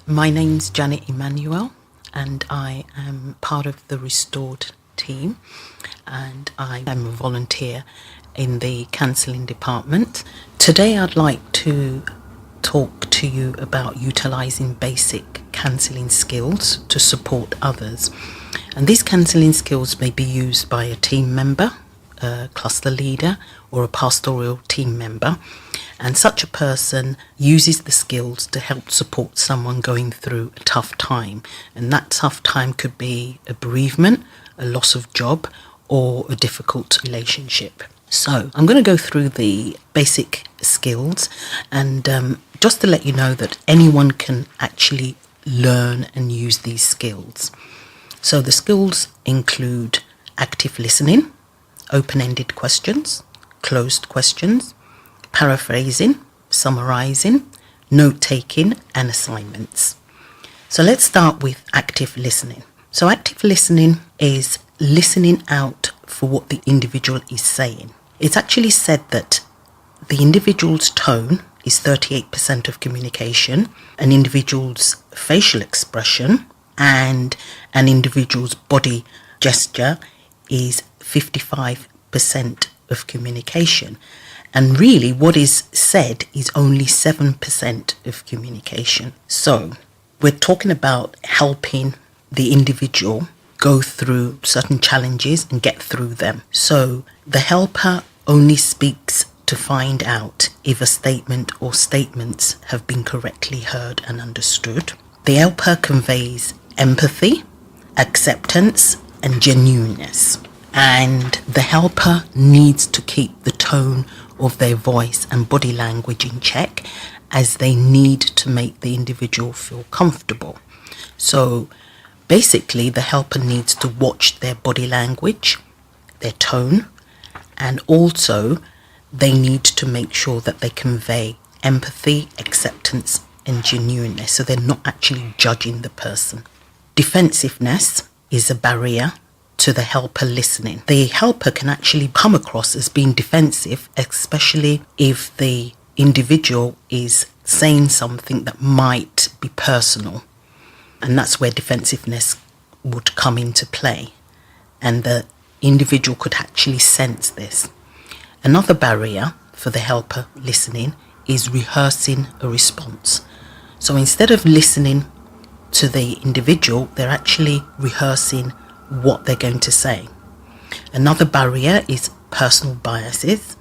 My name's Janet Emmanuel, and I am part of the Restored team, and I am a volunteer in the Counselling department. Today I'd like to talk to you about utilising basic counselling skills to support others. And these counselling skills may be used by a team member, a cluster leader, or a pastoral team member. And such a person uses the skills to help support someone going through a tough time. And that tough time could be a bereavement, a loss of job, or a difficult relationship. So I'm going to go through the basic skills, and just to let you know that anyone can actually learn and use these skills. So the skills include active listening, open-ended questions, closed questions, paraphrasing, summarising, note-taking and assignments. So let's start with active listening. So active listening is listening out for what the individual is saying. It's actually said that the individual's tone is 38% of communication, an individual's facial expression and an individual's body gesture is 55% of communication. And really what is said is only 7% of communication. So we're talking about helping the individual go through certain challenges and get through them. So the helper only speaks to find out if a statement or statements have been correctly heard and understood. The helper conveys empathy, acceptance and genuineness. And the helper needs to keep the tone of their voice and body language in check, as they need to make the individual feel comfortable. So basically the helper needs to watch their body language, their tone, and also they need to make sure that they convey empathy, acceptance and genuineness, so they're not actually judging the person. Defensiveness is a barrier to the helper listening. The helper can actually come across as being defensive, especially if the individual is saying something that might be personal. And that's where defensiveness would come into play. And the individual could actually sense this. Another barrier for the helper listening is rehearsing a response. So instead of listening to the individual, they're actually rehearsing what they're going to say. Another barrier is personal biases,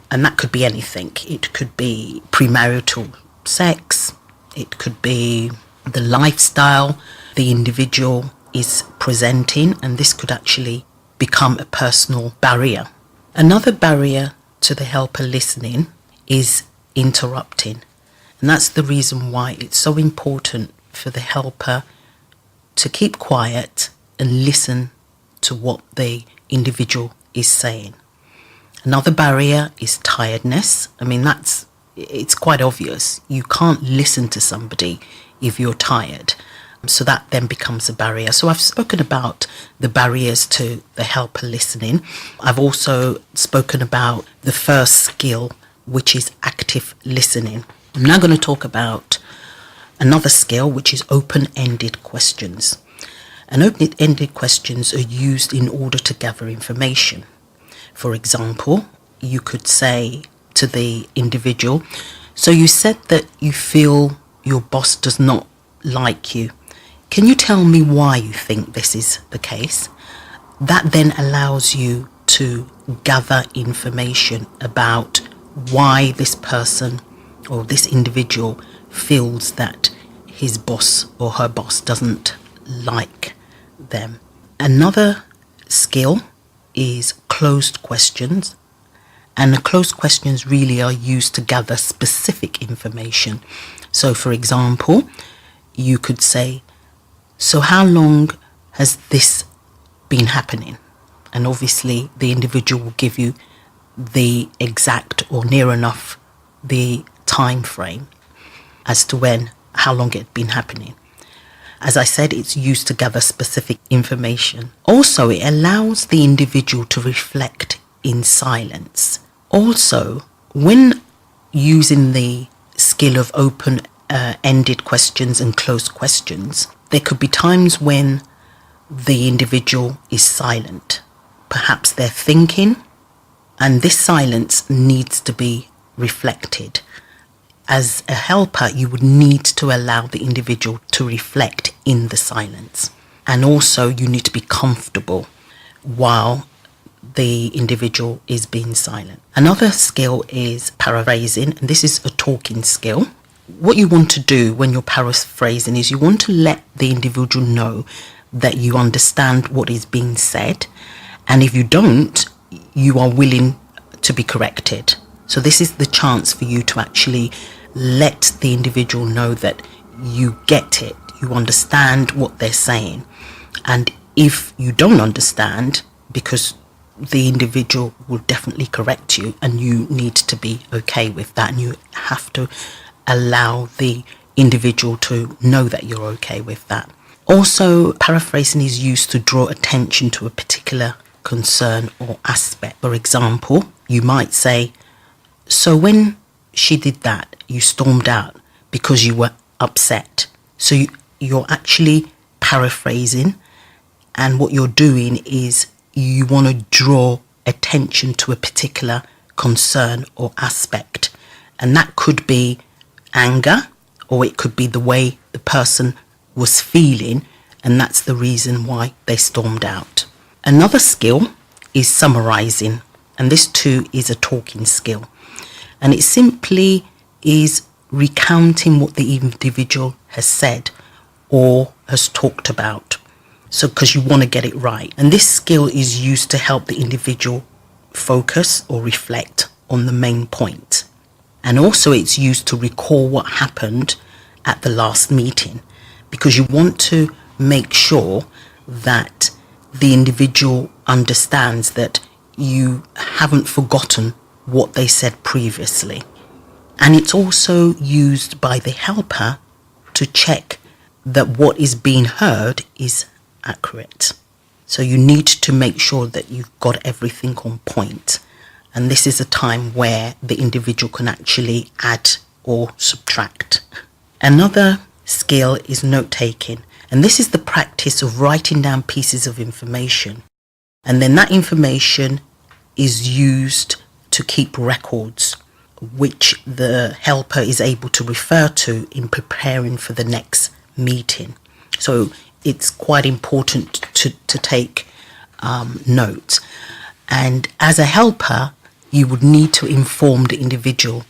and that could be anything. It could be premarital sex, it could be the lifestyle the individual is presenting, and this could actually become a personal barrier. Another barrier to the helper listening is interrupting, and that's the reason why it's so important for the helper to keep quiet and listen to what the individual is saying. Another barrier is tiredness. I mean, it's quite obvious. You can't listen to somebody if you're tired. So that then becomes a barrier. So I've spoken about the barriers to the helper listening. I've also spoken about the first skill, which is active listening. I'm now going to talk about another skill, which is open-ended questions. And open-ended questions are used in order to gather information. For example, you could say to the individual, so you said that you feel your boss does not like you. Can you tell me why you think this is the case? That then allows you to gather information about why this person or this individual feels that his boss or her boss doesn't like them. Another skill is closed questions, and the closed questions really are used to gather specific information. So for example, you could say, so how long has this been happening? And obviously the individual will give you the exact or near enough the time frame as to how long it had been happening. As I said, it's used to gather specific information. Also, it allows the individual to reflect in silence. Also, when using the skill of open open-ended questions and closed questions, there could be times when the individual is silent. Perhaps they're thinking, and this silence needs to be reflected. As a helper, you would need to allow the individual to reflect in the silence. And also you need to be comfortable while the individual is being silent. Another skill is paraphrasing, and this is a talking skill. What you want to do when you're paraphrasing is you want to let the individual know that you understand what is being said, and if you don't, you are willing to be corrected. So this is the chance for you to actually let the individual know that you get it, you understand what they're saying. And if you don't understand, because the individual will definitely correct you, and you need to be okay with that, and you have to allow the individual to know that you're okay with that. Also, paraphrasing is used to draw attention to a particular concern or aspect. For example, you might say, so when she did that, you stormed out because you were upset. So you're actually paraphrasing, and what you're doing is you want to draw attention to a particular concern or aspect. And that could be anger, or it could be the way the person was feeling, and that's the reason why they stormed out. Another skill is summarizing, and this too is a talking skill. And it simply is recounting what the individual has said or has talked about. So because you want to get it right. And this skill is used to help the individual focus or reflect on the main point. And also it's used to recall what happened at the last meeting, because you want to make sure that the individual understands that you haven't forgotten what they said previously. And it's also used by the helper to check that what is being heard is accurate. So you need to make sure that you've got everything on point. And this is a time where the individual can actually add or subtract. Another skill is note-taking. And this is the practice of writing down pieces of information. And then that information is used to keep records, which the helper is able to refer to in preparing for the next meeting. So it's quite important to take notes. And as a helper, you would need to inform the individual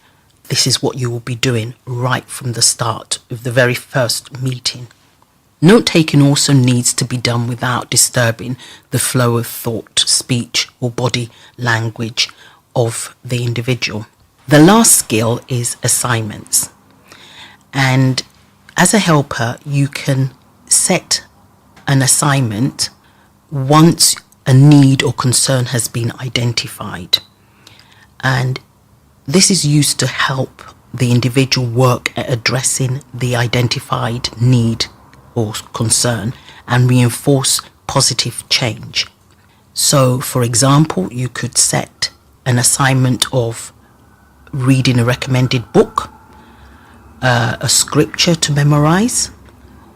this is what you will be doing right from the start of the very first meeting. Note-taking also needs to be done without disturbing the flow of thought, speech, or body language of the individual. The last skill is assignments. And as a helper, you can set an assignment once a need or concern has been identified. And this is used to help the individual work at addressing the identified need or concern and reinforce positive change. So, for example, you could set an assignment of reading a recommended book, a scripture to memorize,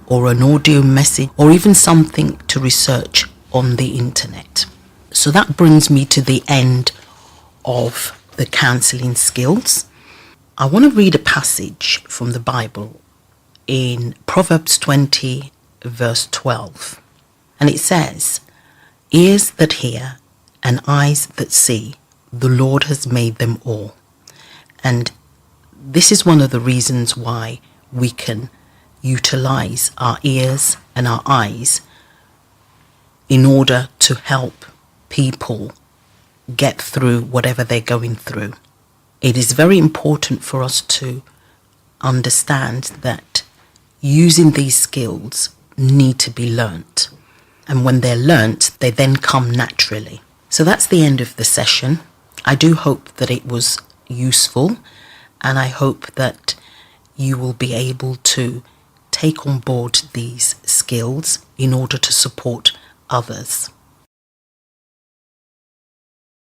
or an audio message, or even something to research on the internet. So that brings me to the end of the counselling skills. I want to read a passage from the Bible in Proverbs 20 verse 12, and it says, "Ears that hear and eyes that see, the Lord has made them all." And this is one of the reasons why we can utilize our ears and our eyes in order to help people get through whatever they're going through. It is very important for us to understand that using these skills need to be learnt. And when they're learnt, they then come naturally. So that's the end of the session. I do hope that it was useful, and I hope that you will be able to take on board these skills in order to support others.